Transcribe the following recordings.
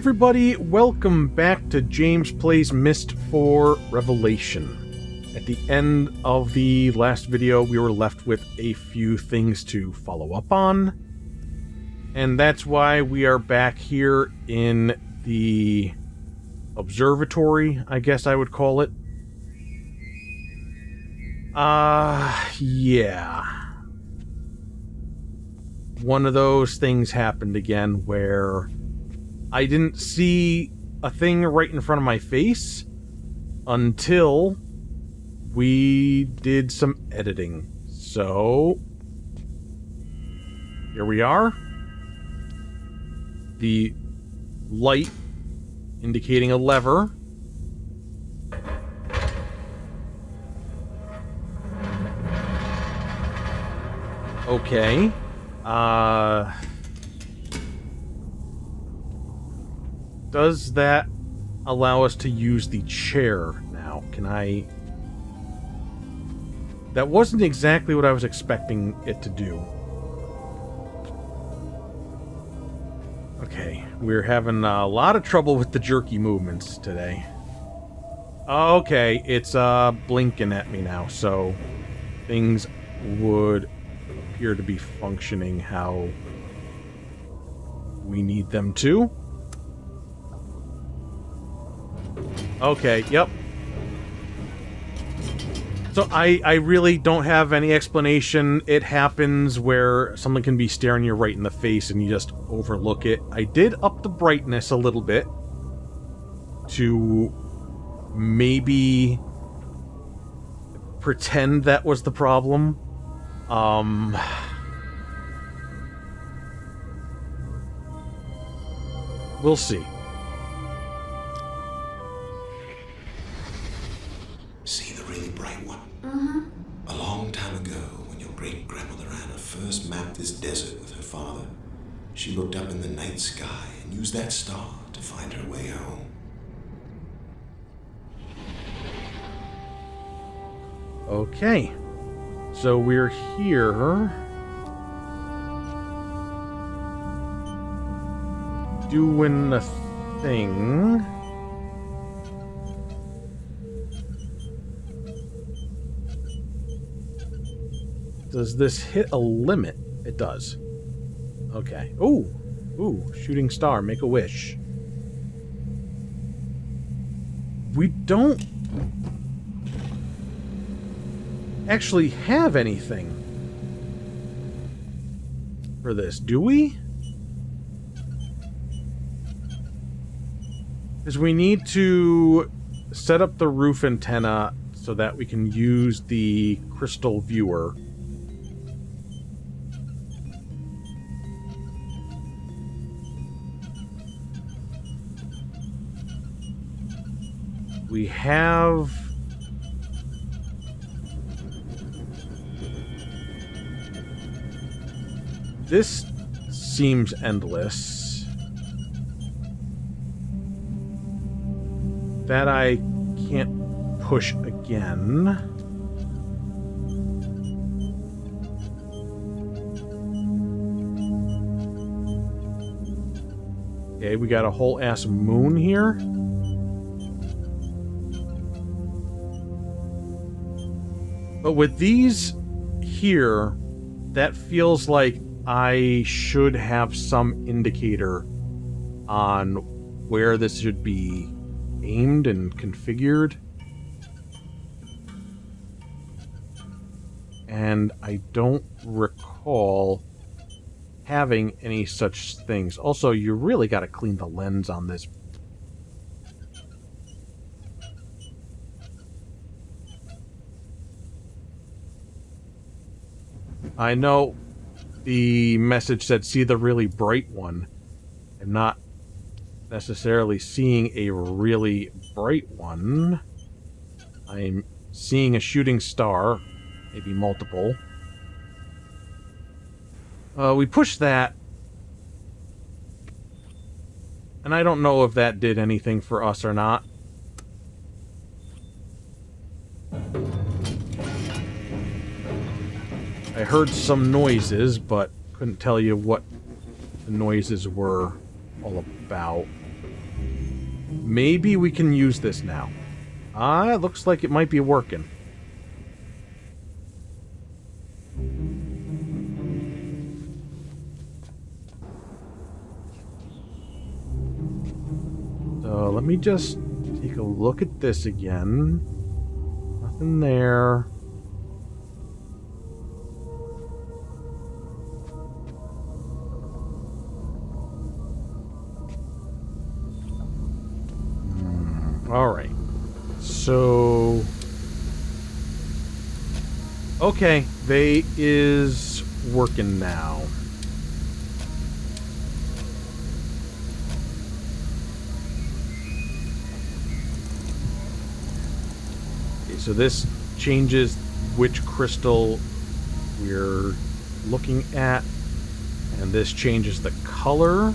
everybody, welcome back to James Plays Myst for Revelation. At the end of the last video, we were left with a few things to follow up on. And that's why we are back here in the observatory, I guess I would call it. Yeah. One of those things happened again where I didn't see a thing right in front of my face until we did some editing. So, here we are. The light indicating a lever. Okay. Does that allow us to use the chair now? Can I... That wasn't exactly what I was expecting it to do. Okay, we're having a lot of trouble with the jerky movements today. Okay, it's blinking at me now, so things would appear to be functioning how we need them to. Okay, yep. So I really don't have any explanation. It happens where someone can be staring you right in the face and you just overlook it. I did up the brightness a little bit to maybe pretend that was the problem. We'll see. See the really bright one? A long time ago, when your great-grandmother Anna first mapped this desert with her father, she looked up in the night sky and used that star to find her way home. Okay. So we're here doing a thing. Does this hit a limit? It does. Okay. Ooh. Ooh. Shooting star. Make a wish. We don't actually have anything for this, do we? Because we need to set up the roof antenna so that we can use the crystal viewer. We have... This seems endless. That I can't push again. Okay, we got a whole ass moon here. But with these here, that feels like I should have some indicator on where this should be aimed and configured. And I don't recall having any such things. Also, you really got to clean the lens on this. I know the message said see the really bright one. I'm not necessarily seeing a really bright one. I'm seeing a shooting star, maybe multiple. We pushed that. And I don't know if that did anything for us or not. I heard some noises, but couldn't tell you what the noises were all about. Maybe we can use this now. It looks like it might be working. So let me just take a look at this again. Nothing there. All right. So, okay, they is working now. Okay, so this changes which crystal we're looking at, and this changes the color,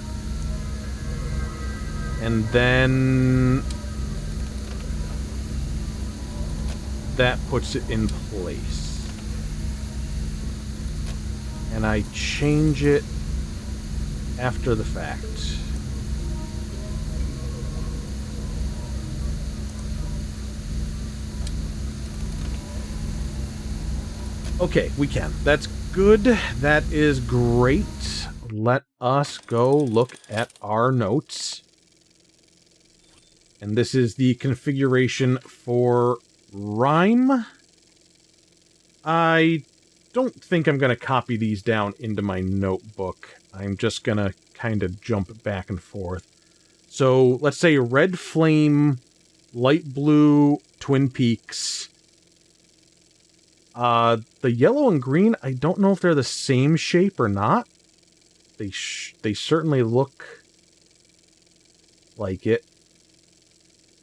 and then that puts it in place. And I change it after the fact. Okay, we can. That's good. That is great. Let us go look at our notes. And this is the configuration for Rhyme. I don't think I'm going to copy these down into my notebook. I'm just going to kind of jump back and forth. So let's say Red Flame, Light Blue, Twin Peaks. The yellow and green, I don't know if they're the same shape or not. They certainly look like it.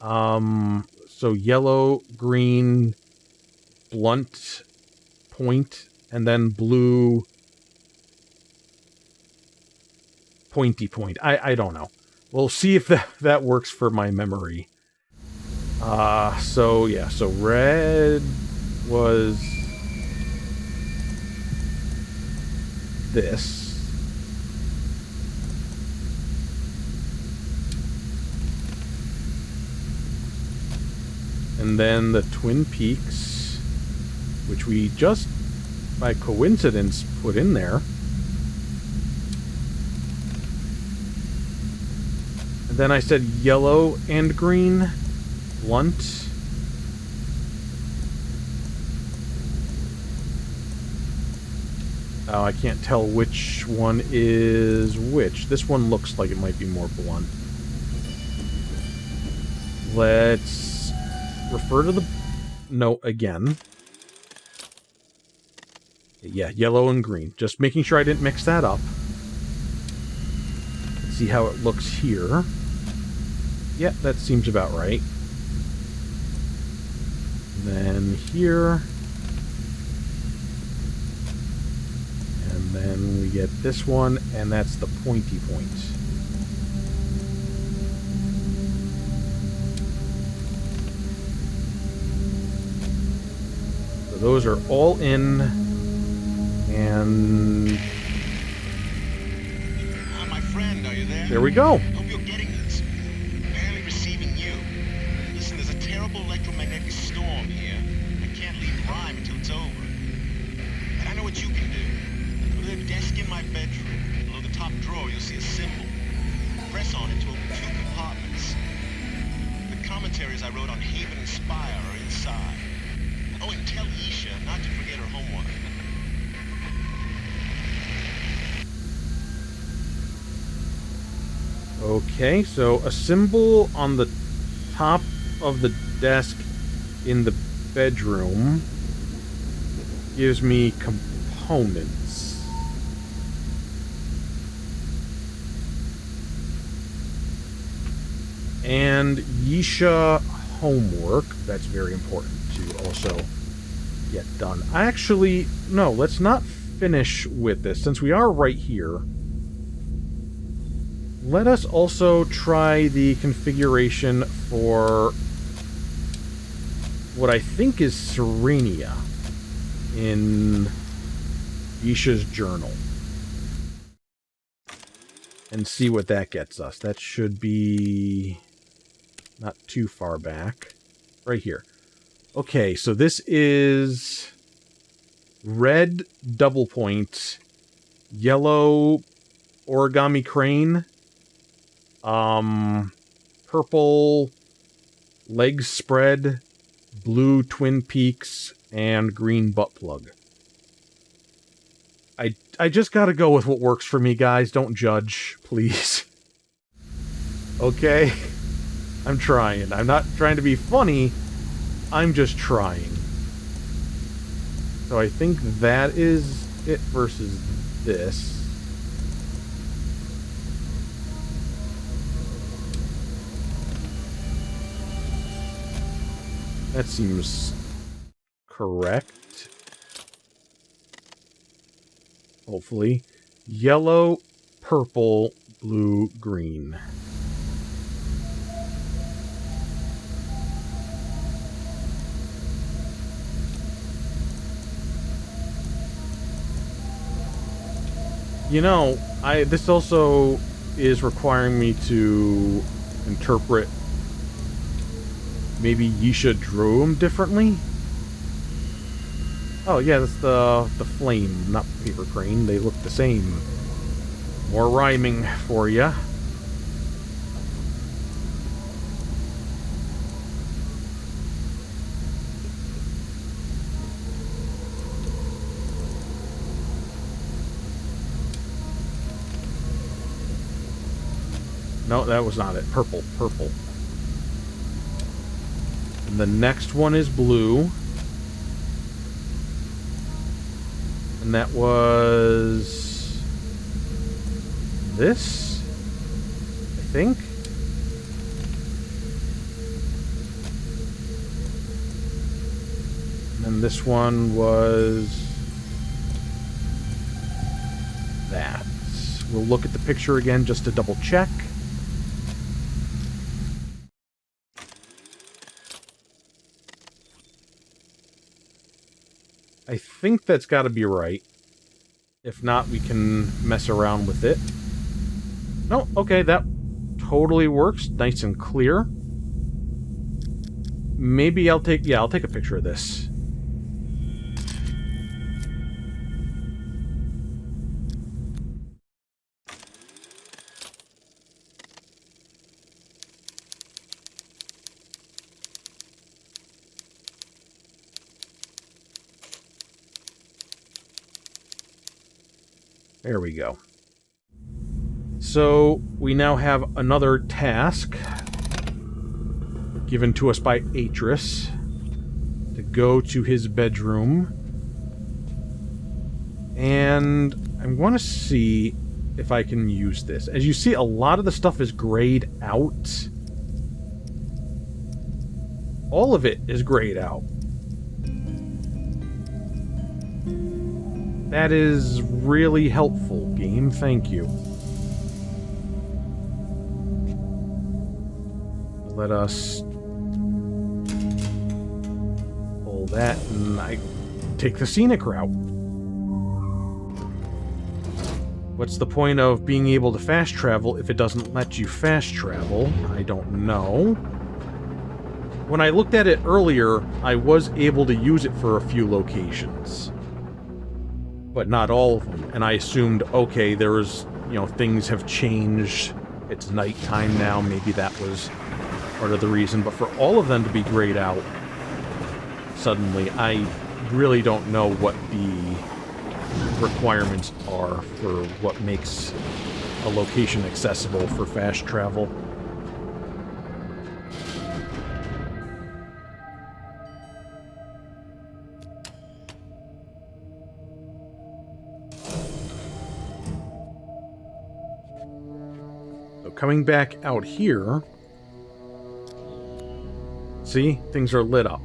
So yellow, green, blunt, point, and then blue, pointy point. I don't know. We'll see if that works for my memory. So yeah, so red was this. And then the Twin Peaks, which we just, by coincidence, put in there. And then I said yellow and green, blunt. Oh, I can't tell which one is which. This one looks like it might be more blunt. Let's refer to the note again. Yeah, yellow and green. Just making sure I didn't mix that up. Let's see how it looks here. Yeah, that seems about right. Then here. And then we get this one, and that's the pointy point. So those are all in, and my friend, are you there? There we go. Hope you're getting this. Barely receiving you. Listen, there's a terrible electromagnetic storm here. I can't leave Rhyme until it's over. But I know what you can do. Go to the desk in my bedroom. Below the top drawer, you'll see a symbol. Press on it to open 2 compartments. The commentaries I wrote on Haven and Spire are inside. Oh, and tell Isha not to forget her homework. Okay, so a symbol on the top of the desk in the bedroom gives me components. And Yisha homework, that's very important to also get done. Actually, no, let's not finish with this. Since we are right here, let us also try the configuration for what I think is Serenia in Yisha's journal. And see what that gets us. That should be Not too far back. Right here. Okay, so this is red double point, yellow origami crane, purple legs spread, blue Twin Peaks, and green butt plug. I just gotta go with what works for me, guys. Don't judge, please. Okay? I'm trying. I'm not trying to be funny. I'm just trying. So I think that is it versus this. That seems correct. Hopefully. Yellow, purple, blue, green. You know, this also is requiring me to interpret maybe Yisha drew him differently? Oh yeah, that's the flame, not paper crane. They look the same. More rhyming for ya. No, that was not it. Purple, purple. And the next one is blue. And that was this, I think. And this one was that. We'll look at the picture again just to double check. I think that's got to be right. If not, we can mess around with it. No, okay, that totally works. Nice and clear. Maybe I'll take a picture of this. There we go. So, we now have another task given to us by Atris to go to his bedroom. And I want to see if I can use this. As you see, a lot of the stuff is grayed out. All of it is grayed out. That is really helpful, game. Thank you. Let us pull that, and I take the scenic route. What's the point of being able to fast travel if it doesn't let you fast travel? I don't know. When I looked at it earlier, I was able to use it for a few locations. But not all of them. And I assumed, okay, there was, things have changed. It's nighttime now. Maybe that was part of the reason. But for all of them to be grayed out suddenly, I really don't know what the requirements are for what makes a location accessible for fast travel. Coming back out here, see, things are lit up,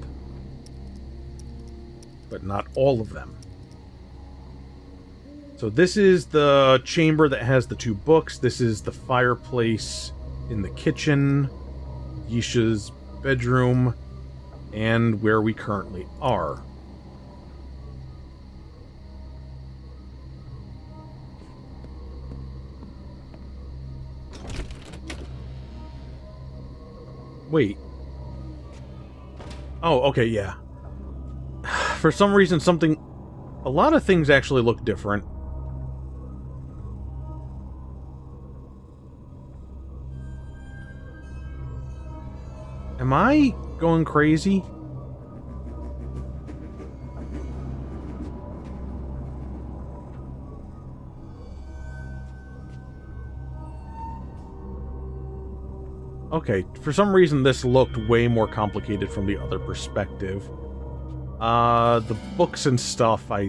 but not all of them. So this is the chamber that has the two books. This is the fireplace in the kitchen, Yisha's bedroom, and where we currently are. Wait. Oh, okay, yeah. For some reason, a lot of things actually look different. Am I going crazy? Okay, for some reason this looked way more complicated from the other perspective. The books and stuff I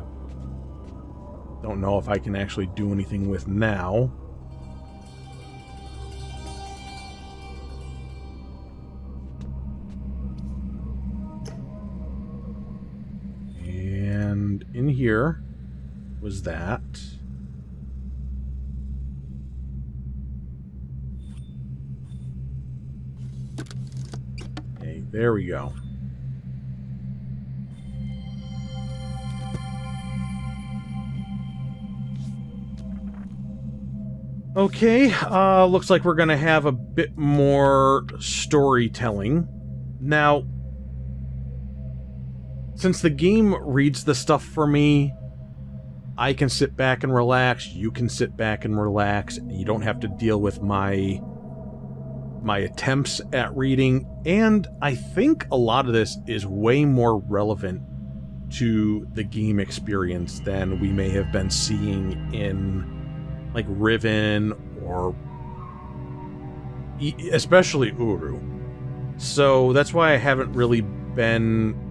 don't know if I can actually do anything with now. And in here was that. Okay, there we go. Okay, looks like we're gonna have a bit more storytelling. Now, since the game reads the stuff for me, I can sit back and relax, you can sit back and relax, and you don't have to deal with my attempts at reading, and I think a lot of this is way more relevant to the game experience than we may have been seeing in like Riven or especially Uru. So that's why I haven't really been...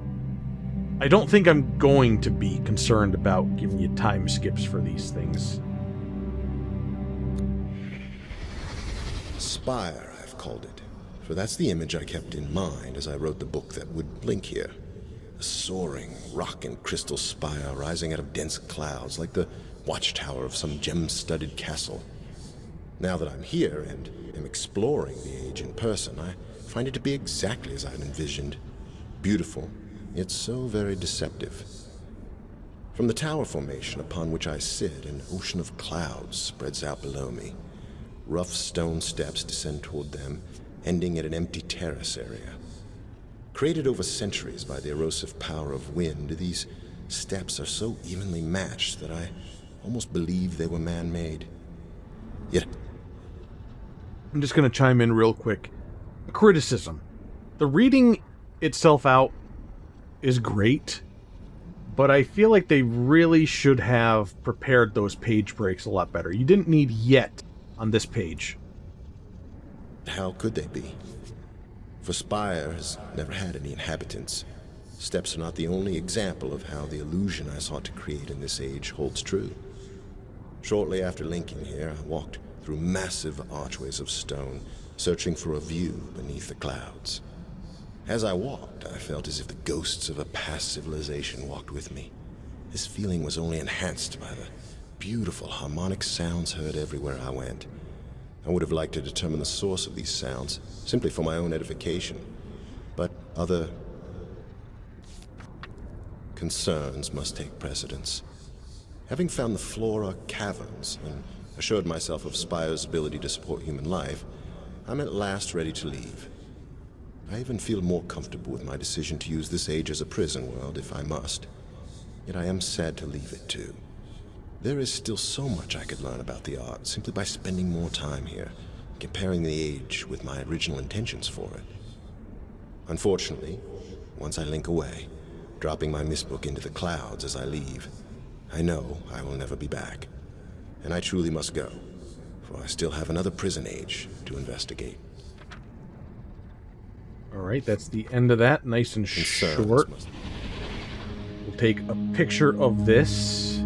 I don't think I'm going to be concerned about giving you time skips for these things. Spire, I've called it, for that's the image I kept in mind as I wrote the book that would link here. A soaring rock and crystal spire rising out of dense clouds like the watchtower of some gem-studded castle. Now that I'm here and am exploring the age in person, I find it to be exactly as I'd envisioned. Beautiful, yet so very deceptive. From the tower formation upon which I sit, an ocean of clouds spreads out below me. Rough stone steps descend toward them, ending at an empty terrace area. Created over centuries by the erosive power of wind, these steps are so evenly matched that I almost believe they were man-made. Yet... I'm just going to chime in real quick. Criticism. The reading itself out is great, but I feel like they really should have prepared those page breaks a lot better. You didn't need yet on this page. How could they be? For Spire has never had any inhabitants. Steps are not the only example of how the illusion I sought to create in this age holds true. Shortly after linking here, I walked through massive archways of stone, searching for a view beneath the clouds. As I walked, I felt as if the ghosts of a past civilization walked with me. This feeling was only enhanced by the beautiful harmonic sounds heard everywhere I went. I would have liked to determine the source of these sounds, simply for my own edification. But other concerns must take precedence. Having found the flora caverns and assured myself of Spire's ability to support human life, I'm at last ready to leave. I even feel more comfortable with my decision to use this age as a prison world if I must. Yet I am sad to leave it too. There is still so much I could learn about the art simply by spending more time here, comparing the age with my original intentions for it. Unfortunately, once I link away, dropping my Myst book into the clouds as I leave, I know I will never be back. And I truly must go, for I still have another prison age to investigate. Alright, that's the end of that. Nice and short. We'll take a picture of this.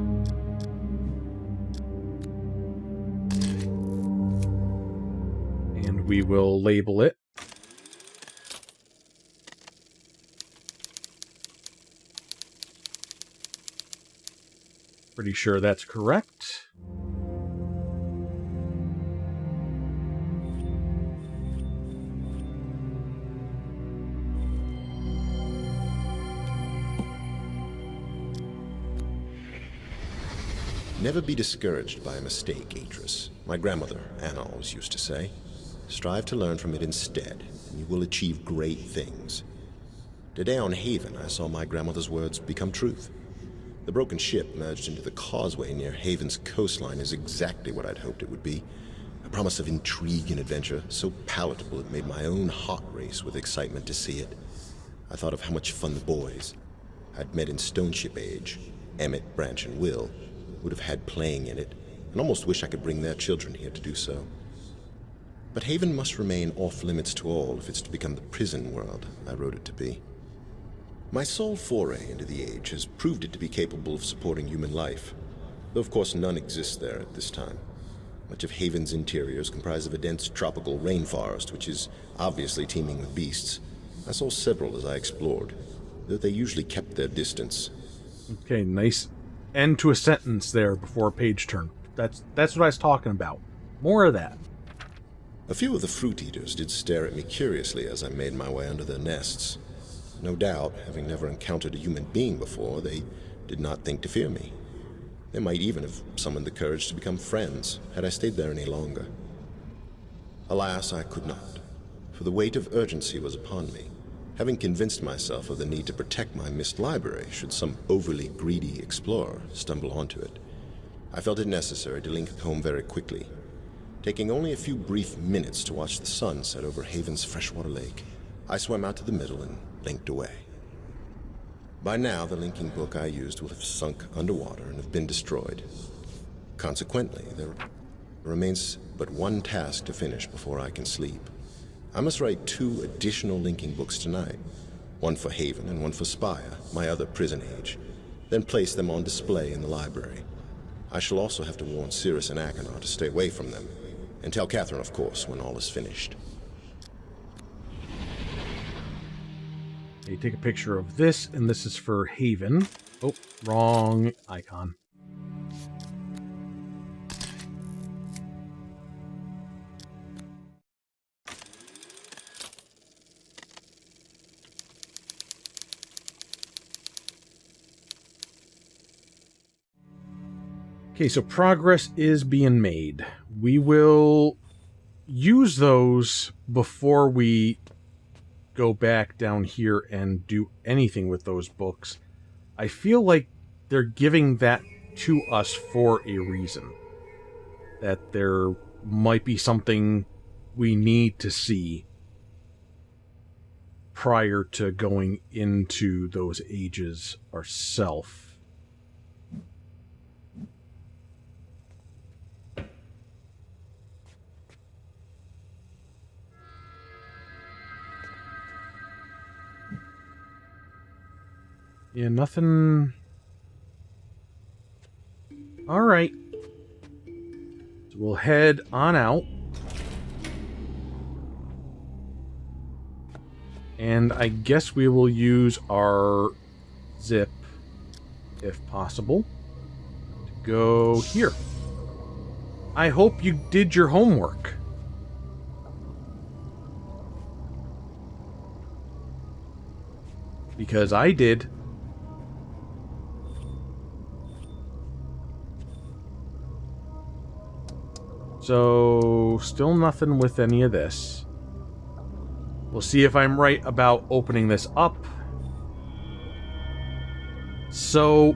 And we will label it. Pretty sure that's correct. Never be discouraged by a mistake, Atris. My grandmother, Anna, always used to say. strive to learn from it instead, and you will achieve great things. Today on Haven, I saw my grandmother's words become truth. The broken ship merged into the causeway near Haven's coastline is exactly what I'd hoped it would be. A promise of intrigue and adventure, so palatable it made my own heart race with excitement to see it. I thought of how much fun the boys I'd met in Stoneship age, Emmett, Branch, and Will, would have had playing in it, and almost wish I could bring their children here to do so. But Haven must remain off-limits to all if it's to become the prison world I wrote it to be. My sole foray into the age has proved it to be capable of supporting human life, though of course none exists there at this time. Much of Haven's interior is comprised of a dense tropical rainforest, which is obviously teeming with beasts. I saw several as I explored, though they usually kept their distance. Okay, nice end to a sentence there before a page turn. That's what I was talking about. More of that. A few of the fruit eaters did stare at me curiously as I made my way under their nests. No doubt, having never encountered a human being before, they did not think to fear me. They might even have summoned the courage to become friends, had I stayed there any longer. Alas, I could not, for the weight of urgency was upon me, having convinced myself of the need to protect my Myst library should some overly greedy explorer stumble onto it. I felt it necessary to link home very quickly, taking only a few brief minutes to watch the sun set over Haven's freshwater lake. I swam out to the middle and linked away. By now, the linking book I used will have sunk underwater and have been destroyed. Consequently, there remains but one task to finish before I can sleep. I must write 2 additional linking books tonight, one for Haven and one for Spire, my other prison age, then place them on display in the library. I shall also have to warn Cirrus and Achenar to stay away from them, and tell Catherine, of course, when all is finished. You take a picture of this, and this is for Haven. Oh, wrong icon. Okay, so progress is being made. We will use those before we go back down here and do anything with those books. I feel like they're giving that to us for a reason. That there might be something we need to see prior to going into those ages ourselves. Yeah, nothing. Alright. So we'll head on out. And I guess we will use our zip, if possible, to go here. I hope you did your homework. Because I did. So, still nothing with any of this. We'll see if I'm right about opening this up. So,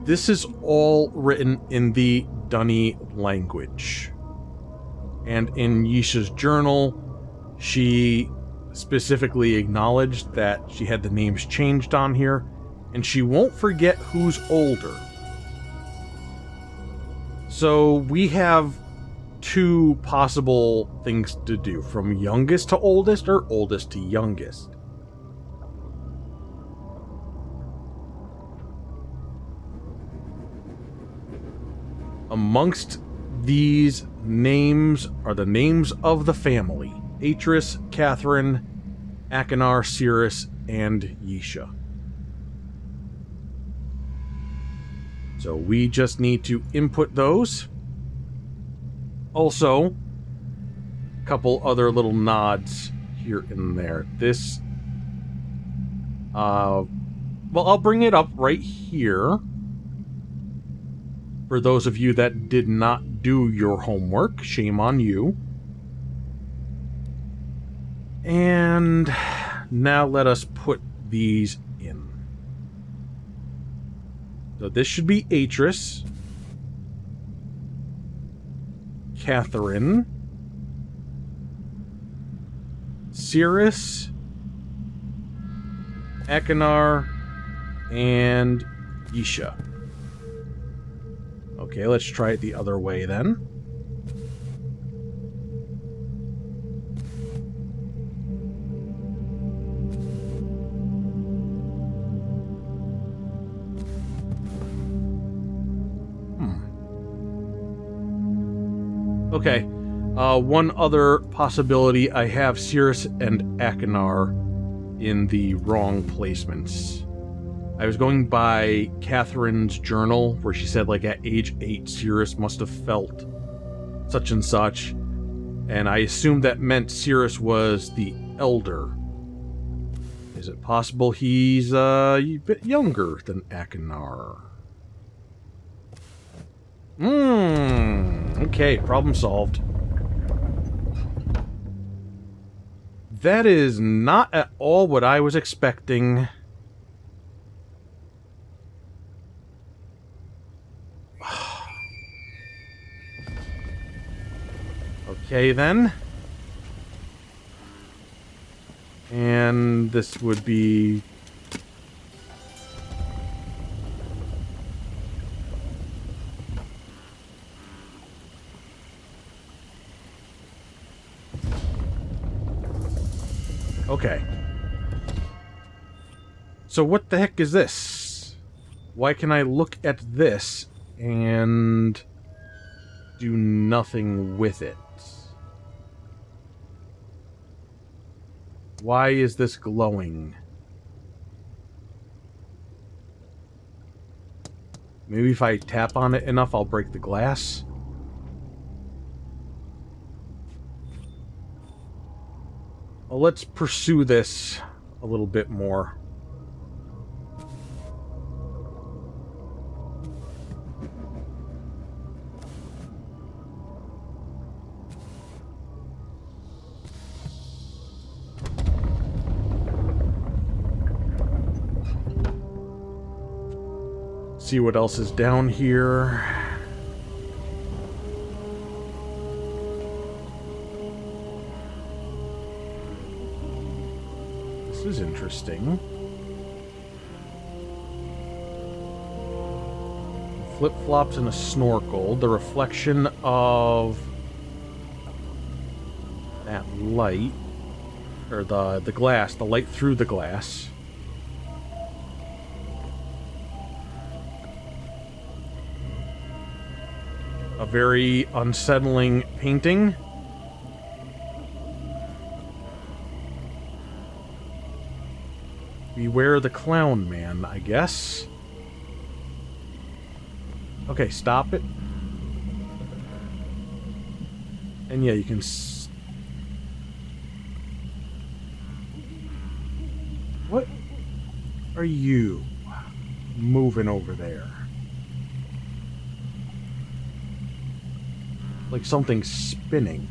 this is all written in the Dunny language. And in Yisha's journal, she specifically acknowledged that she had the names changed on here, and she won't forget who's older. So, we have 2 possible things to do, from youngest to oldest or oldest to youngest. Amongst these names are the names of the family: Atris, Catherine, Achenar, Cirrus, and Yisha. So we just need to input those. Also, a couple other little nods here and there. This, well, I'll bring it up right here. For those of you that did not do your homework, shame on you. And now let us put these in. So this should be Atris, Catherine, Cirrus, Akinar, and Isha. Okay, let's try it the other way then. Okay, one other possibility, I have Cirrus and Akinar in the wrong placements. I was going by Catherine's journal, where she said, like, at age 8, Cirrus must have felt such and such, and I assumed that meant Cirrus was the elder. Is it possible he's a bit younger than Akinar? Okay, problem solved. That is not at all what I was expecting. Okay, then. And this would be... Okay. So what the heck is this? Why can I look at this and do nothing with it? Why is this glowing? Maybe if I tap on it enough, I'll break the glass? Well, let's pursue this a little bit more. See what else is down here. This is interesting. Flip-flops and a snorkel. The reflection of that light, or the glass, the light through the glass. A very unsettling painting. Beware the clown man, I guess. Okay, stop it. And yeah, you can... What are you moving over there? Like something spinning.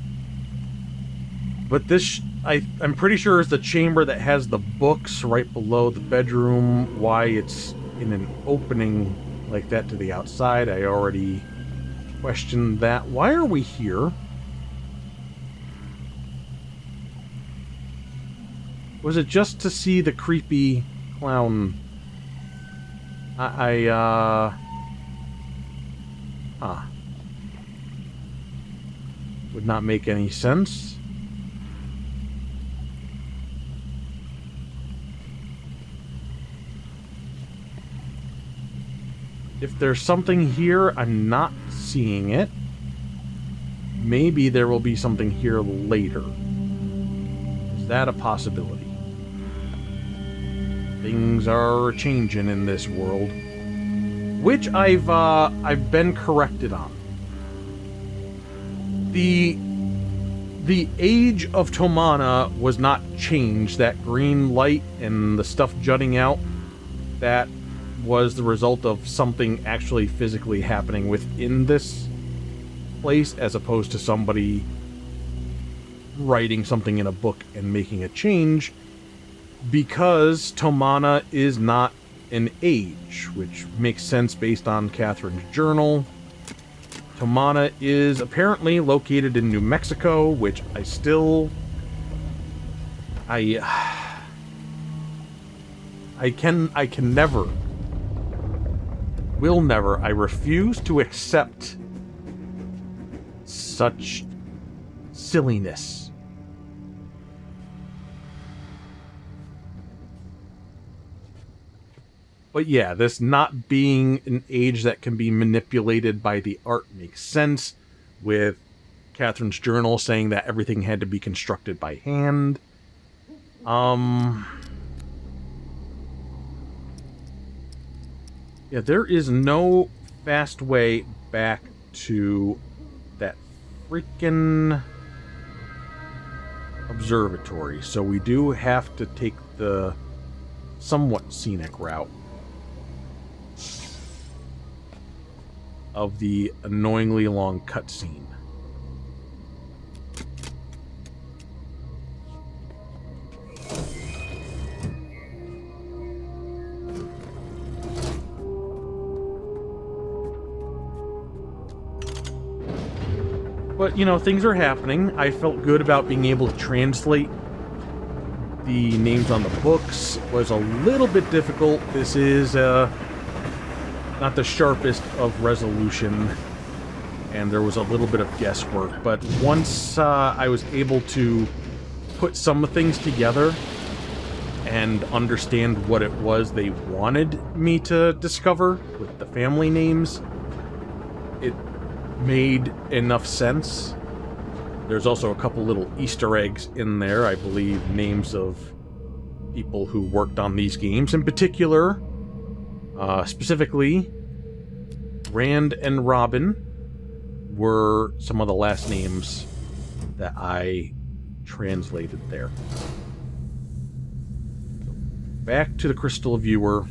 But this, I'm pretty sure is the chamber that has the books right below the bedroom. Why it's in an opening like that to the outside, I already questioned that. Why are we here? Was it just to see the creepy clown? Huh. Would not make any sense. If there's something here, I'm not seeing it. Maybe there will be something here later. Is that a possibility? Things are changing in this world, which I've been corrected on. The age of Tomana was not changed. That green light and the stuff jutting out, that was the result of something actually physically happening within this place, as opposed to somebody writing something in a book and making a change, because Tomana is not an age, which makes sense based on Catherine's journal. Tomana is apparently located in New Mexico, which I can never, will never, I refuse to accept such silliness. But yeah, this not being an age that can be manipulated by the art makes sense, with Catherine's journal saying that everything had to be constructed by hand. Yeah, there is no fast way back to that freaking observatory, so we do have to take the somewhat scenic route of the annoyingly long cutscene. But, you know, things are happening. I felt good about being able to translate the names on the books. It was a little bit difficult. This is not the sharpest of resolution, and there was a little bit of guesswork. But once I was able to put some things together and understand what it was they wanted me to discover with the family names, it made enough sense. There's also a couple little Easter eggs in there, I believe, names of people who worked on these games. In particular, specifically, Rand and Robin were some of the last names that I translated there. Back to the Crystal Viewer.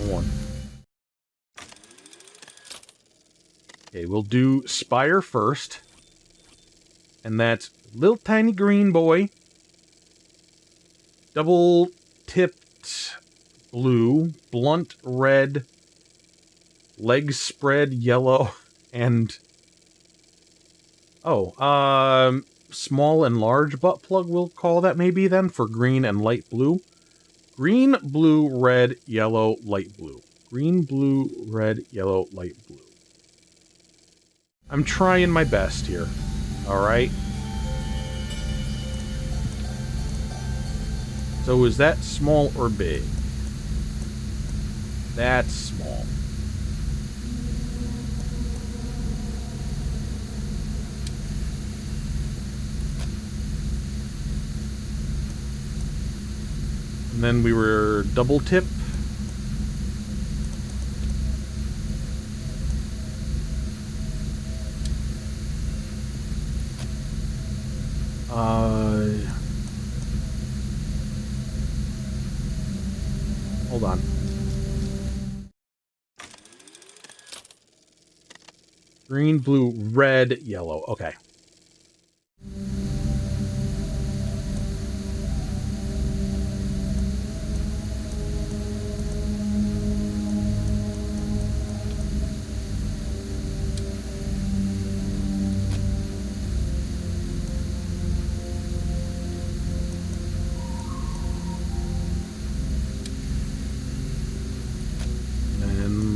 One. Okay, we'll do Spire first. And that's little tiny green boy. Double tipped blue, blunt red, legs spread yellow, and small and large butt plug, we'll call that maybe then, for green and light blue. Green, blue, red, yellow, light blue. Green, blue, red, yellow, light blue. I'm trying my best here. Alright? So is that small or big? That's small. And then we were double tip. Hold on. Green, blue, red, yellow. Okay.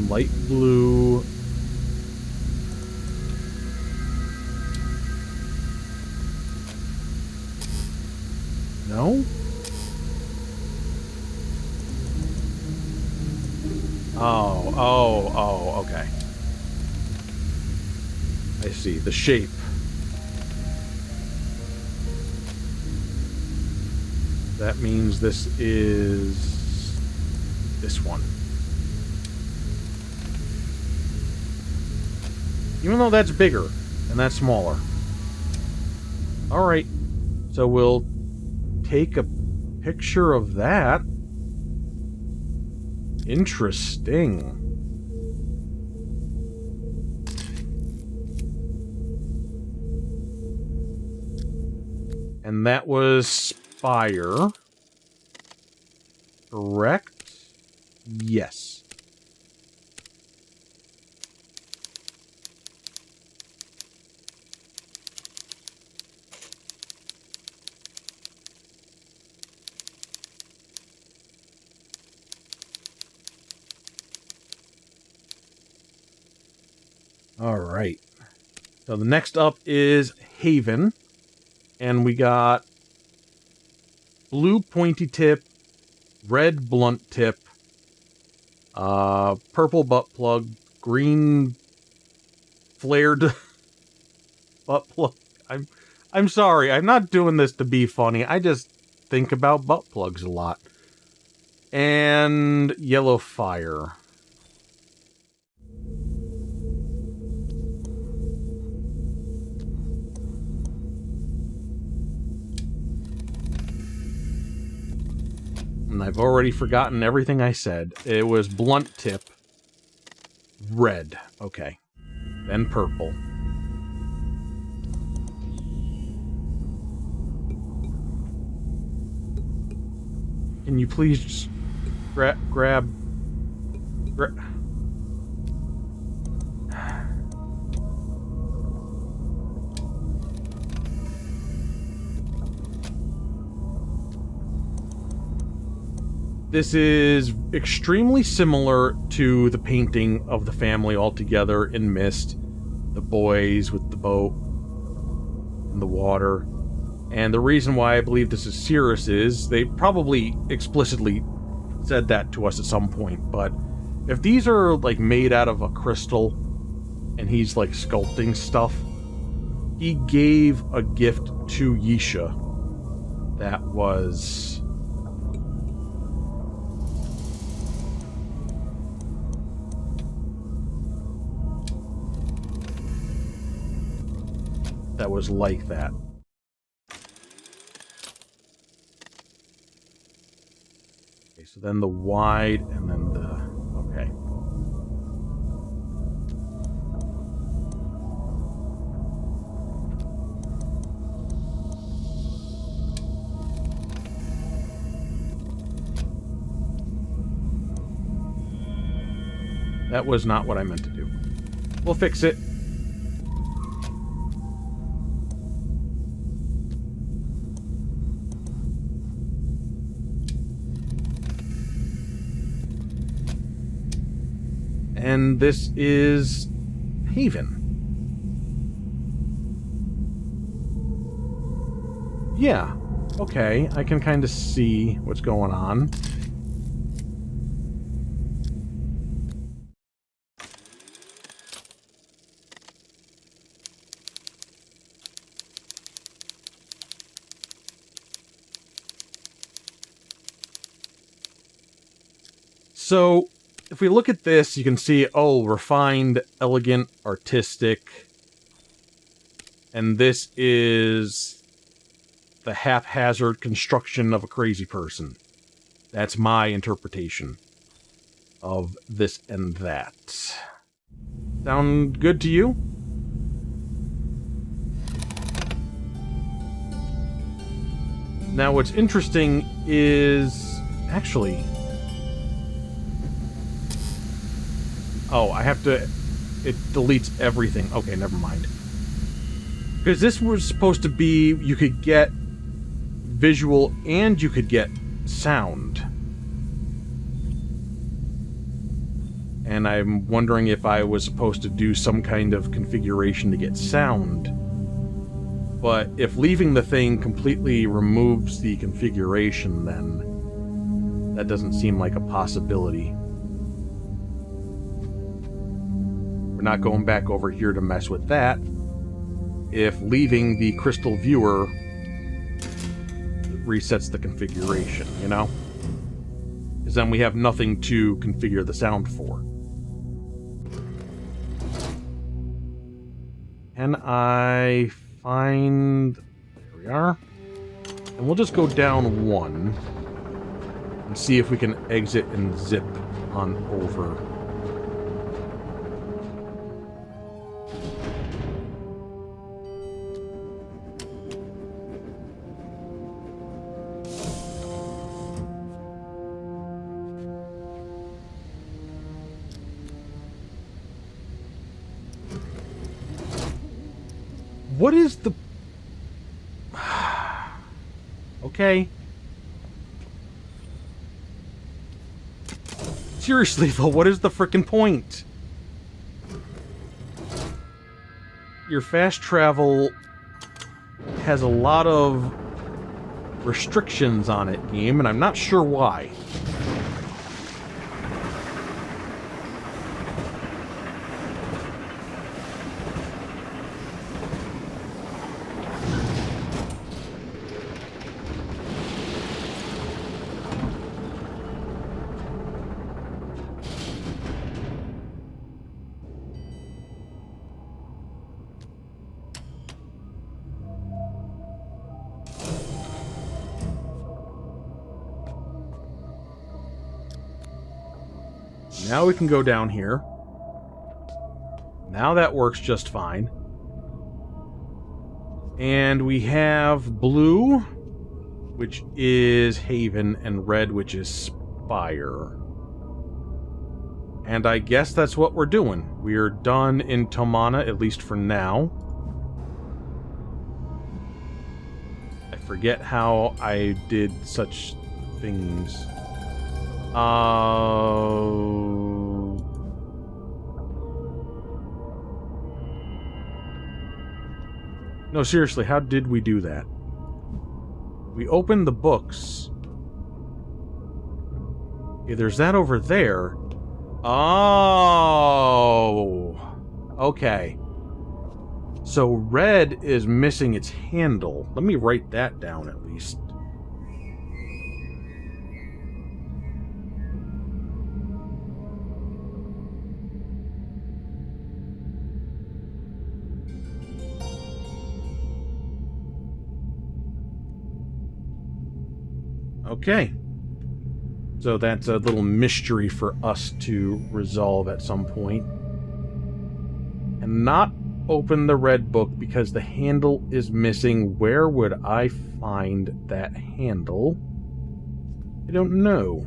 Light blue. No? Oh, okay. I see. The shape. That means this is this one. Even though that's bigger and that's smaller. Alright. So we'll take a picture of that. Interesting. And that was Spire. Correct? Yes. All right. So the next up is Haven. And we got blue pointy tip, red blunt tip, purple butt plug, green flared butt plug. I'm sorry. I'm not doing this to be funny. I just think about butt plugs a lot. And yellow fire. And I've already forgotten everything I said. It was blunt tip. Red. Okay. Then purple. Can you please just grab... This is extremely similar to the painting of the family all together in Myst. The boys with the boat in the water. And the reason why I believe this is Cirrus is they probably explicitly said that to us at some point, but if these are like made out of a crystal and he's like sculpting stuff, he gave a gift to Yisha that was... that was like that. Okay, so then the wide and then the... okay. That was not what I meant to do. We'll fix it. And this is Haven. Yeah, okay, I can kind of see what's going on. So... if we look at this, you can see, oh, refined, elegant, artistic. And this is the haphazard construction of a crazy person. That's my interpretation of this and that. Sound good to you? Now, what's interesting is... actually... oh, I have to... it deletes everything. Okay, never mind. Because this was supposed to be... you could get visual and you could get sound. And I'm wondering if I was supposed to do some kind of configuration to get sound. But if leaving the thing completely removes the configuration, then that doesn't seem like a possibility. We're not going back over here to mess with that. If leaving the crystal viewer resets the configuration, you know? Because then we have nothing to configure the sound for. Can I find... there we are. And we'll just go down one and see if we can exit and zip on over. What is the... Okay. Seriously, though, what is the frickin' point? Your fast travel has a lot of restrictions on it, game, and I'm not sure why. Now we can go down here. Now that works just fine. And we have blue, which is Haven, and red, which is Spire. And I guess that's what we're doing. We're done in Tomana, at least for now. I forget how I did such things. No, seriously, how did we do that? We opened the books. Okay, there's that over there. Oh! Okay. So red is missing its handle. Let me write that down at least. Okay. So that's a little mystery for us to resolve at some point. And not open the red book because the handle is missing. Where would I find that handle? I don't know.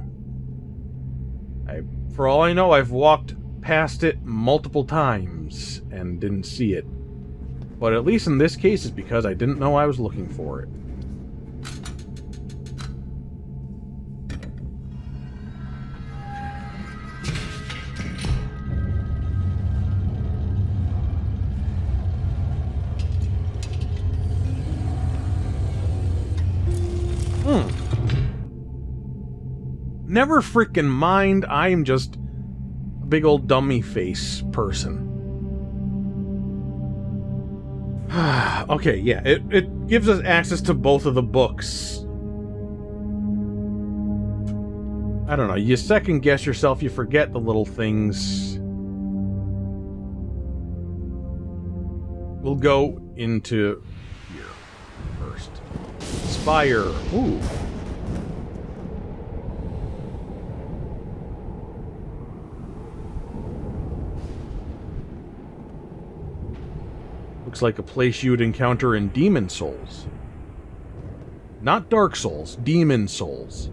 For all I know, I've walked past it multiple times and didn't see it. But at least in this case, it's because I didn't know I was looking for it. Never freaking mind, I am just a big old dummy face person. Okay, yeah, it gives us access to both of the books. I don't know, you second guess yourself, you forget the little things. We'll go into here first. Spire. Ooh. Looks like a place you would encounter in Demon Souls. Not Dark Souls, Demon Souls.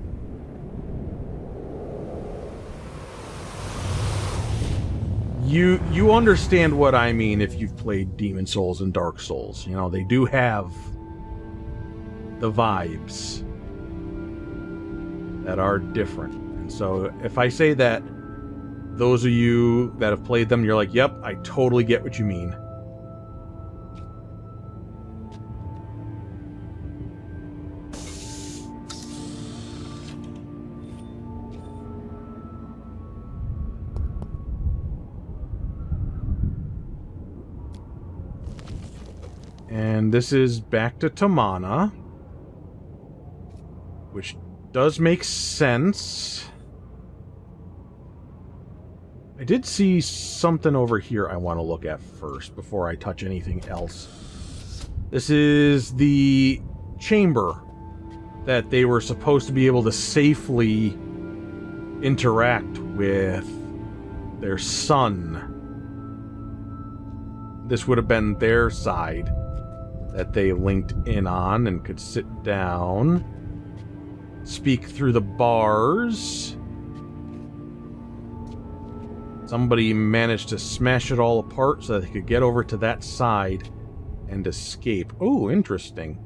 You understand what I mean if you've played Demon Souls and Dark Souls. You know, they do have the vibes that are different. And so if I say that, those of you that have played them, you're like, yep, I totally get what you mean. And this is back to Tomana, which does make sense. I did see something over here I want to look at first before I touch anything else. This is the chamber that they were supposed to be able to safely interact with their son. This would have been their side that they linked in on and could sit down, speak through the bars. Somebody managed to smash it all apart so that they could get over to that side and escape. Oh, interesting.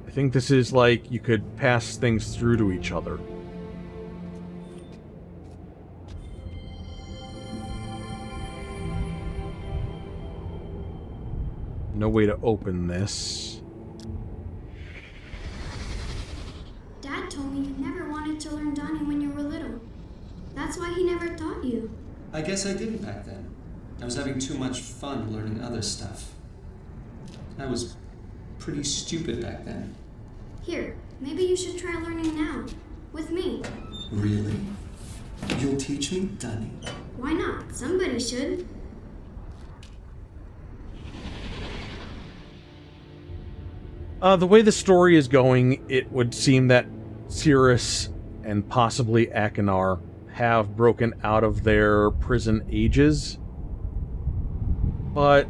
I think this is like you could pass things through to each other. No way to open this. Dad told me you never wanted to learn Donnie when you were little. That's why he never taught you. I guess I didn't back then. I was having too much fun learning other stuff. I was pretty stupid back then. Here, maybe you should try learning now. With me. Really? You'll teach me, Donnie? Why not? Somebody should. The way the story is going, it would seem that Cirrus and possibly Akinar have broken out of their prison ages. But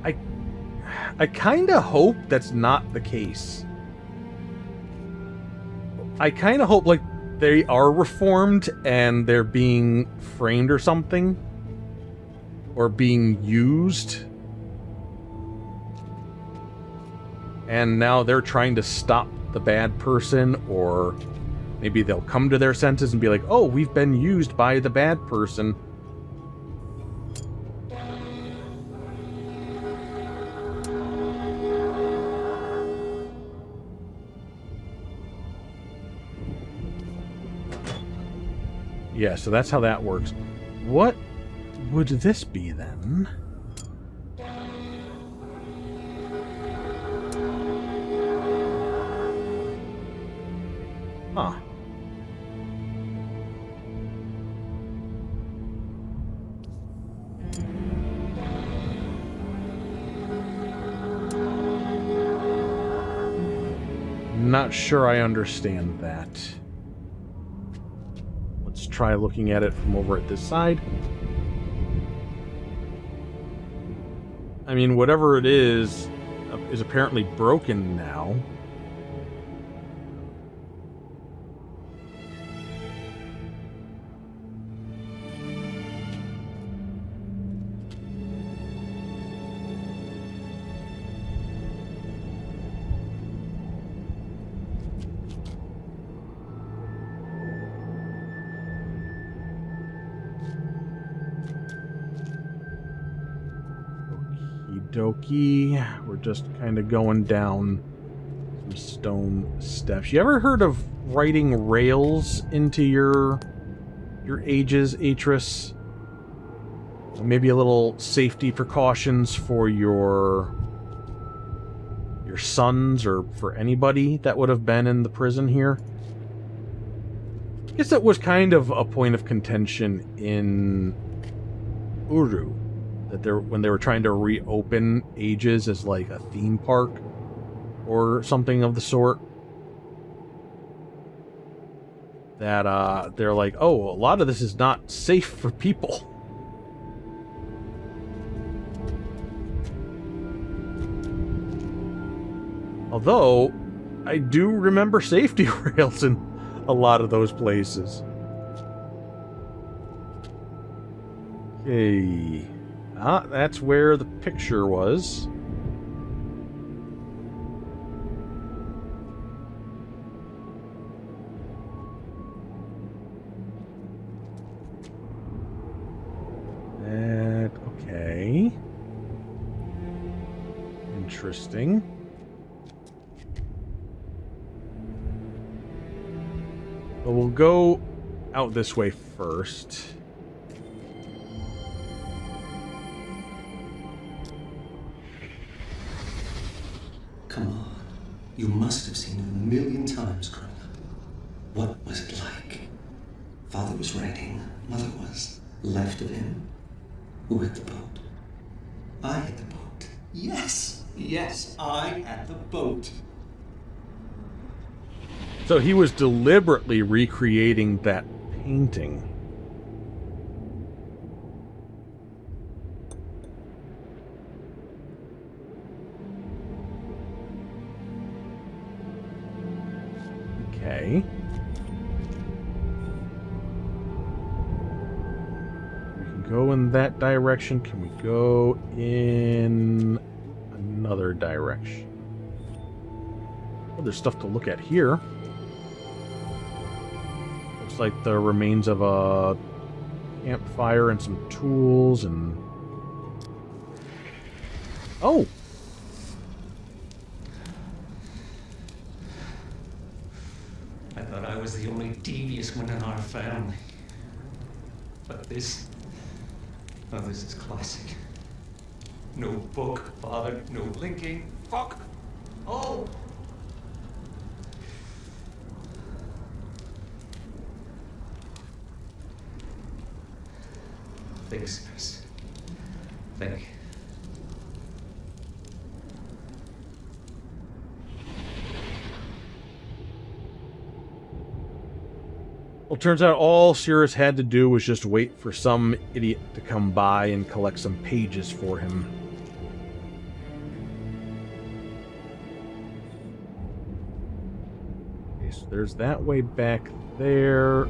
I kind of hope that's not the case. I kind of hope, like, they are reformed and they're being framed or something. Or being used. And now they're trying to stop the bad person, or maybe they'll come to their senses and be like, oh, we've been used by the bad person. Yeah, so that's how that works. What would this be then? Huh. Not sure I understand that. Let's try looking at it from over at this side. I mean, whatever it is apparently broken now. Dokie. We're just kind of going down some stone steps. You ever heard of writing rails into your ages, Atris? Maybe a little safety precautions for your sons or for anybody that would have been in the prison here. I guess that was kind of a point of contention in Uru. That when they were trying to reopen Ages as like a theme park or something of the sort, that they're like, oh, a lot of this is not safe for people. Although I do remember safety rails in a lot of those places. Okay. Ah, that's where the picture was. Okay. Interesting. But we'll go out this way first. Come on. You must have seen it a million times growing up. What was it like? Father was writing. Mother was. Left of him. Who had the boat? I had the boat. Yes. Yes, I had the boat. So he was deliberately recreating that painting. Okay. We can go in that direction? Can we go in another direction? Oh, there's stuff to look at here. Looks like the remains of a campfire and some tools and... Oh! I thought I was the only devious one in our family. But this... Oh, this is classic. No book, father, no linking. Fuck! Oh! Thanks, nurse. Thank you. Well, turns out all Cirrus had to do was just wait for some idiot to come by and collect some pages for him. Okay, so there's that way back there.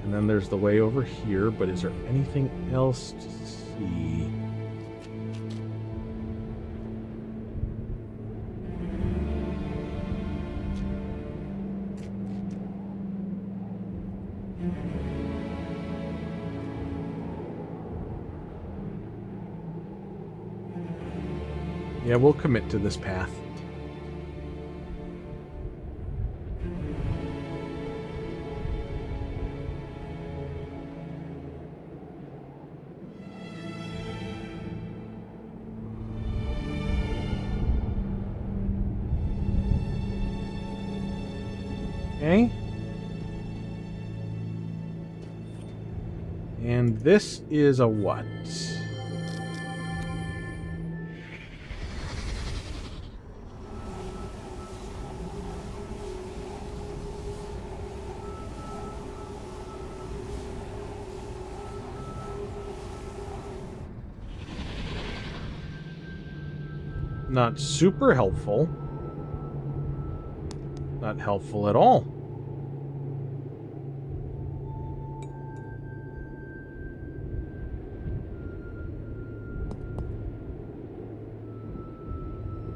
And then there's the way over here, but is there anything else to see? Yeah, we'll commit to this path. Okay. And this is a what? Not super helpful. Not helpful at all.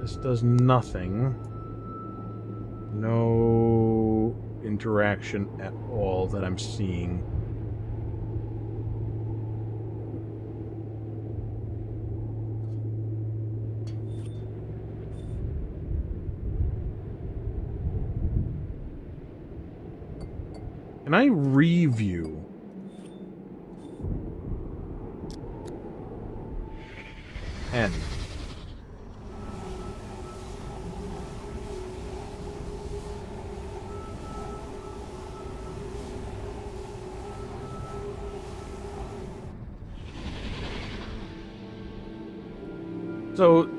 This does nothing. No interaction at all that I'm seeing. Can I review? N. So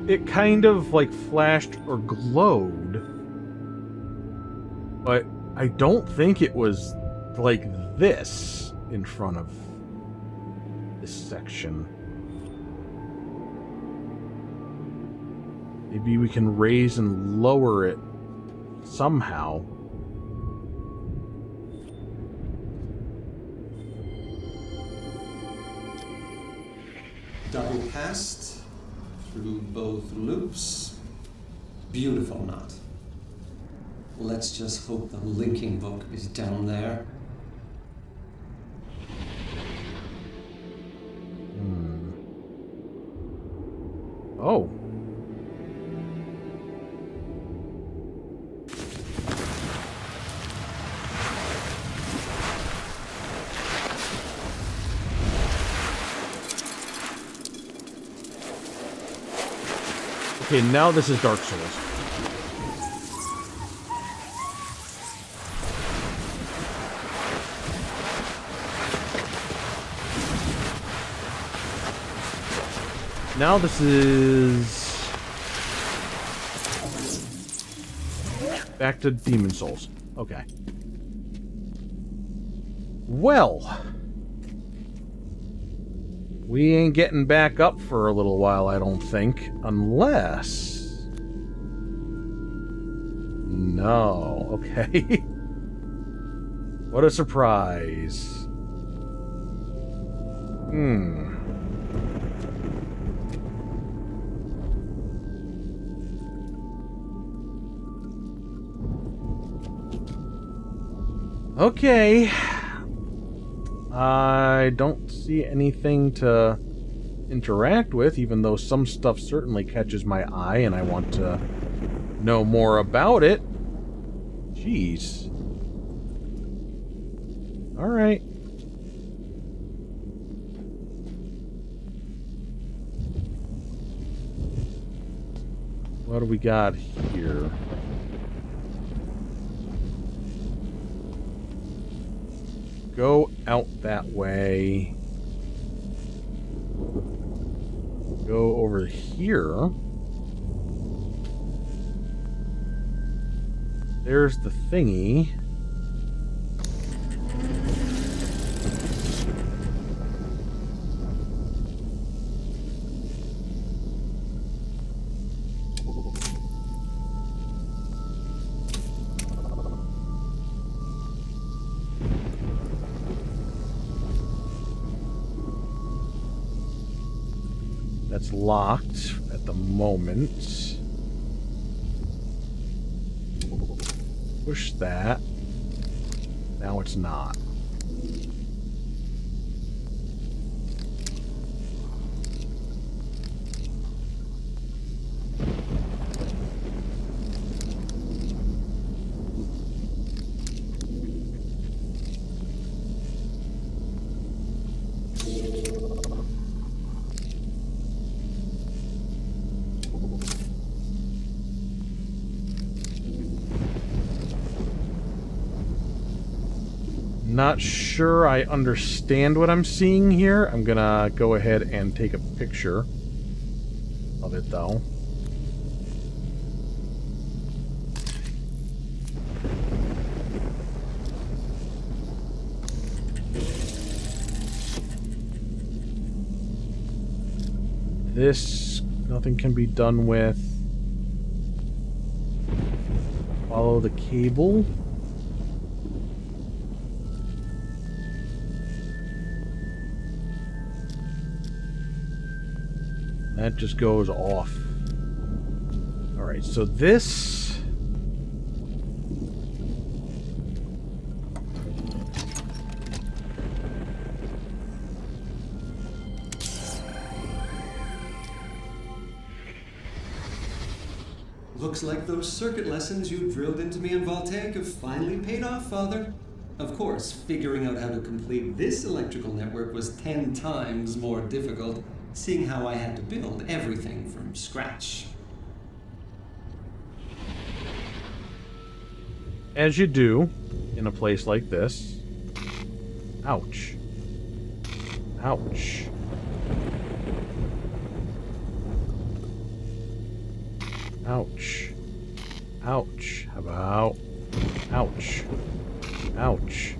it kind of like flashed or glowed, but I don't think it was like this in front of this section. Maybe we can raise and lower it somehow. Double passed through both loops. Beautiful knot. Let's just hope the linking book is down there. Oh. Okay, now this is Dark Souls. Now this is back to Demon Souls. Okay. Well, we ain't getting back up for a little while, I don't think, unless... No. Okay. What a surprise. Okay. I don't see anything to interact with, even though some stuff certainly catches my eye and I want to know more about it. Jeez. Alright. What do we got here? Go out that way. Go over here. There's the thingy. That's locked at the moment. Push that. Now it's not. Not sure I understand what I'm seeing here. I'm gonna go ahead and take a picture of it, though. This, nothing can be done with. Follow the cable. That just goes off. Alright, so this... Looks like those circuit lessons you drilled into me in Voltaic have finally paid off, Father. Of course, figuring out how to complete this electrical network was 10 times more difficult, seeing how I had to build everything from scratch. As you do in a place like this. Ouch. Ouch. Ouch. Ouch. How about... Ouch. Ouch.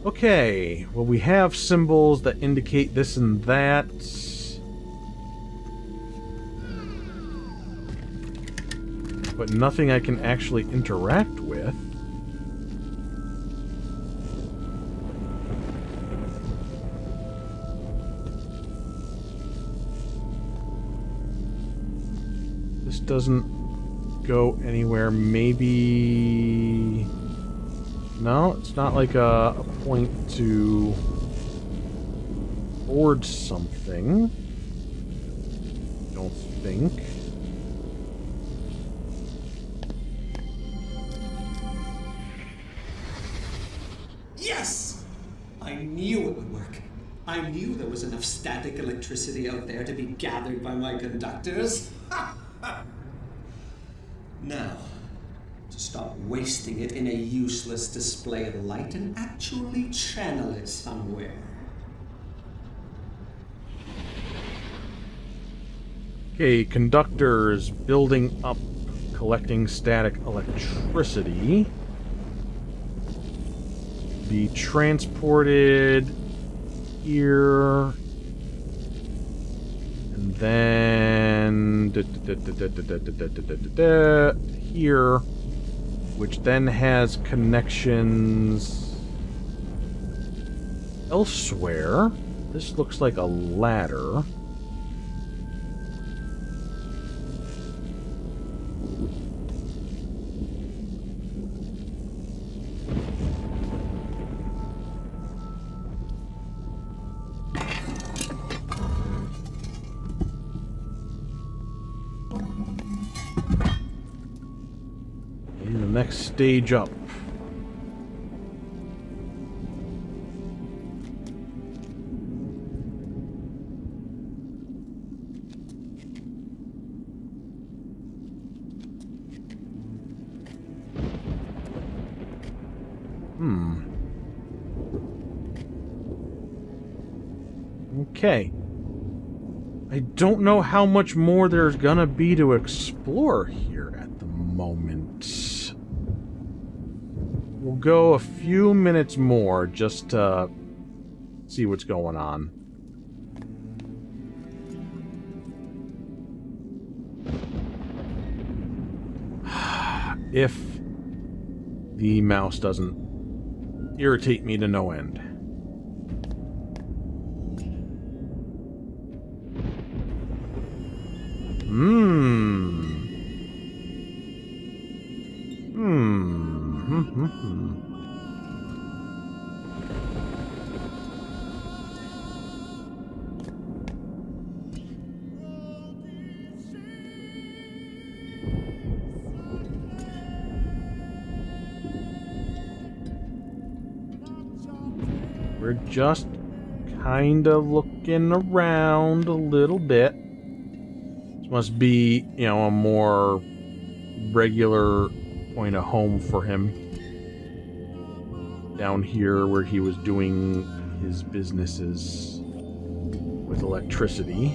Okay, well, we have symbols that indicate this and that. But nothing I can actually interact with. This doesn't go anywhere. Maybe... No, it's not like a point to board something. Don't think. Yes! I knew it would work. I knew there was enough static electricity out there to be gathered by my conductors. Now, to stop wasting it in a useless display of light and actually channel it somewhere. Okay, conductors building up, collecting static electricity. Be transported here. And then here, which then has connections elsewhere. This looks like a ladder. And the next stage up. Okay. I don't know how much more there's gonna be to explore here at the moment. We'll go a few minutes more just to see what's going on. If the mouse doesn't irritate me to no end. We're just kind of looking around a little bit. This must be, you know, a more regular point of home for him. Down here where he was doing his businesses with electricity.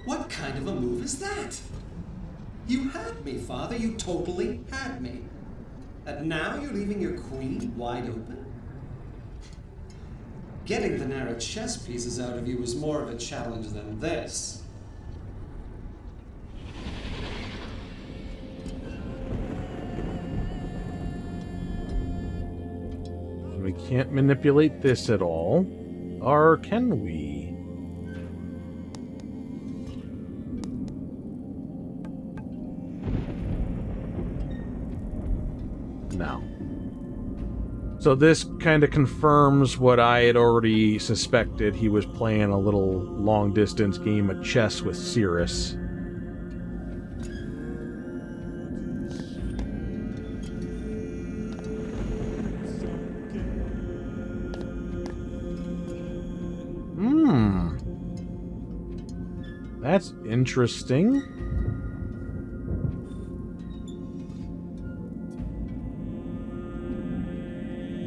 What kind of a move is that? You had me, Father. You totally had me. And now you're leaving your queen wide open? Getting the narrow chess pieces out of you was more of a challenge than this. We can't manipulate this at all. Or can we? No. So this kind of confirms what I had already suspected. He was playing a little long-distance game of chess with Cirrus. That's interesting.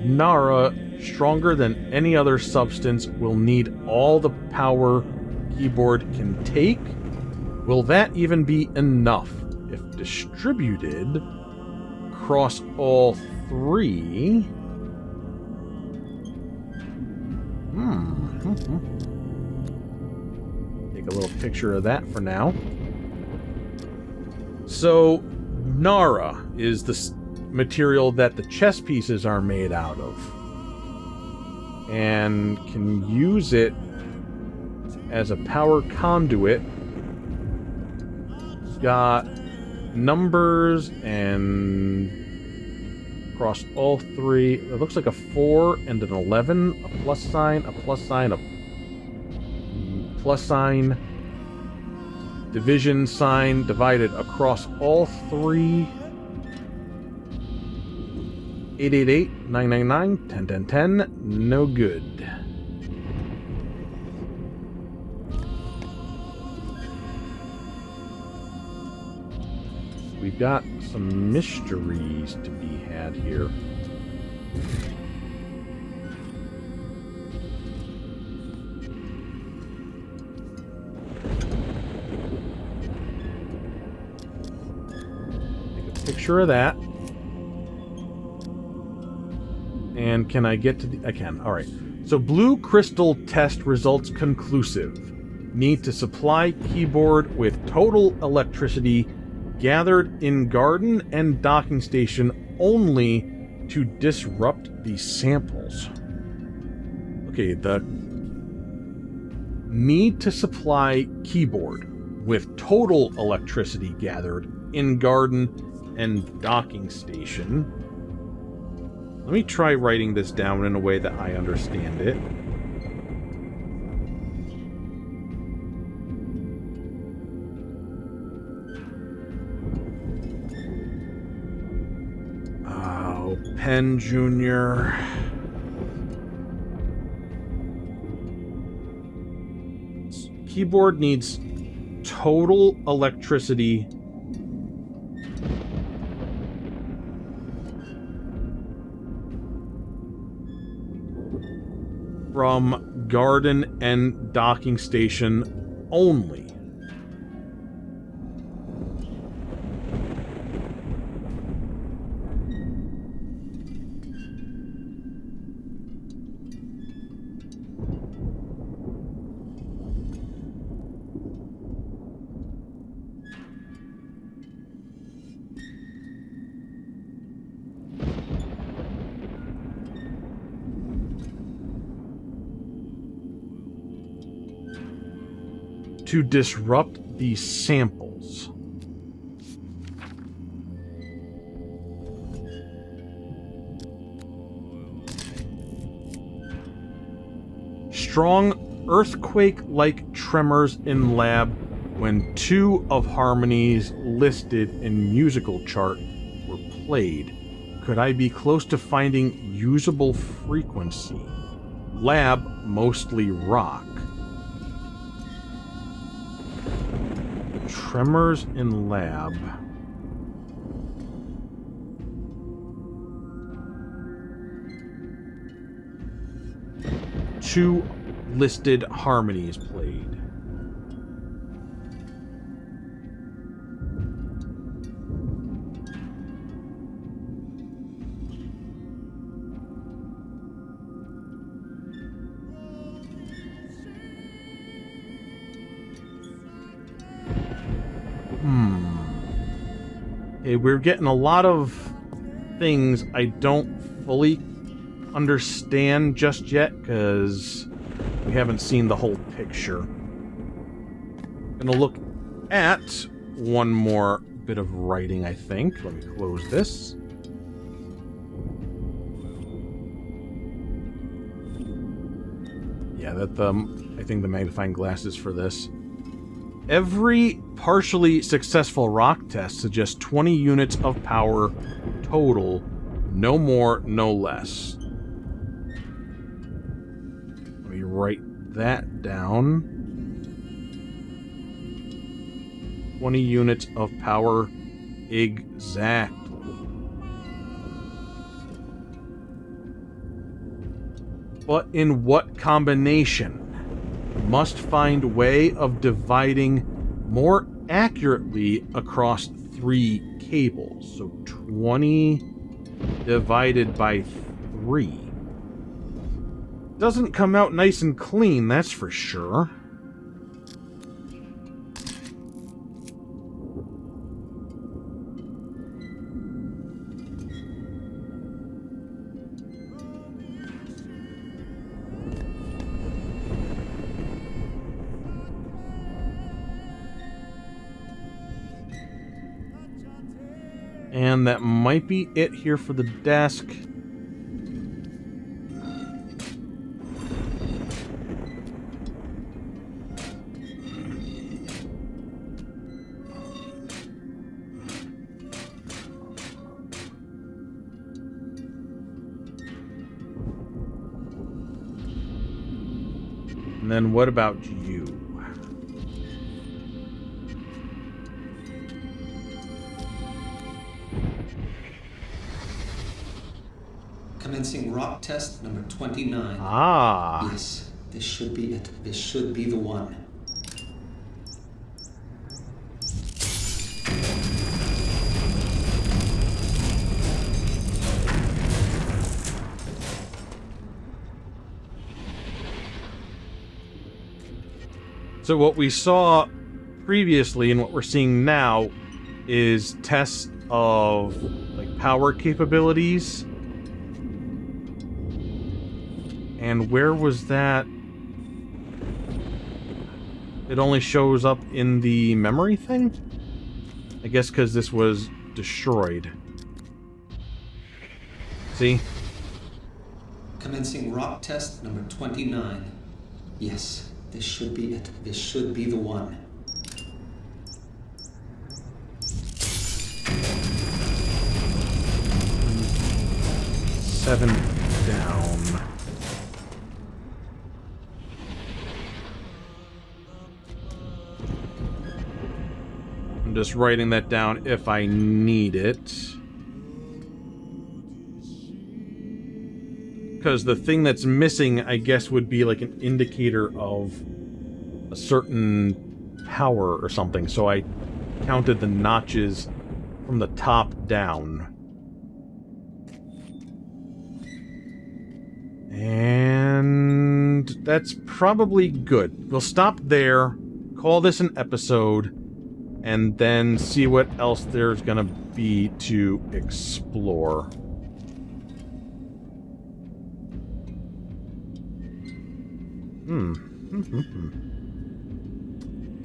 Nara, stronger than any other substance, will need all the power keyboard can take. Will that even be enough? If distributed across all three... Take a little picture of that for now. So, Nara is the material that the chess pieces are made out of, and can use it as a power conduit. It's got numbers and across all three. It looks like a 4 and an 11, a plus sign, a plus sign, a plus sign, division sign divided across all three. 888-999-101010. No good. We've got some mysteries to be had here. Take a picture of that. And can I get to the... I can. Alright. So blue crystal test results conclusive. Need to supply keyboard with total electricity gathered in garden and docking station only To disrupt these samples. Okay, the need to supply keyboard with total electricity gathered in garden and docking station. Let me try writing this down in a way that I understand it. Oh, Penn Jr. Keyboard needs total electricity from garden and docking station only. To disrupt these samples. Strong earthquake-like tremors in lab when 2 of harmonies listed in musical chart were played. Could I be close to finding usable frequency? Lab, mostly rock. Tremors in lab. Two listed harmonies played. Okay, we're getting a lot of things I don't fully understand just yet, because we haven't seen the whole picture. Gonna look at one more bit of writing, I think. Let me close this. Yeah, I think the magnifying glass is for this. Every partially successful rock test suggests 20 units of power total, no more, no less. Let me write that down. 20 units of power exactly. But in what combination? Must find way of dividing more accurately across 3 cables. So 20 divided by 3. Doesn't come out nice and clean, that's for sure. And that might be it here for the desk. And then what about you? Commencing rock test number 29. Ah. Yes, this should be it. This should be the one. So what we saw previously and what we're seeing now is tests of like power capabilities And where was that? It only shows up in the memory thing? I guess because this was destroyed. See? Commencing rock test number 29. Yes, this should be it. This should be the one. Seven down. I'm just writing that down if I need it. Because the thing that's missing, I guess, would be like an indicator of a certain power or something. So I counted the notches from the top down. And that's probably good. We'll stop there, call this an episode, and then see what else there's gonna be to explore.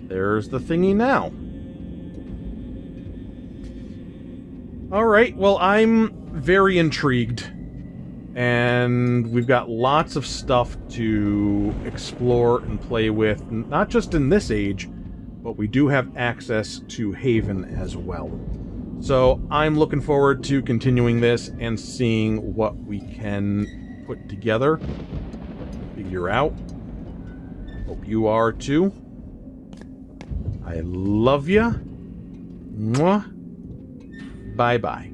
There's the thingy now. Alright, well, I'm very intrigued. And we've got lots of stuff to explore and play with, not just in this age, but we do have access to Haven as well. So I'm looking forward to continuing this and seeing what we can put together, figure out. Hope you are too. I love ya. Mwah. Bye-bye.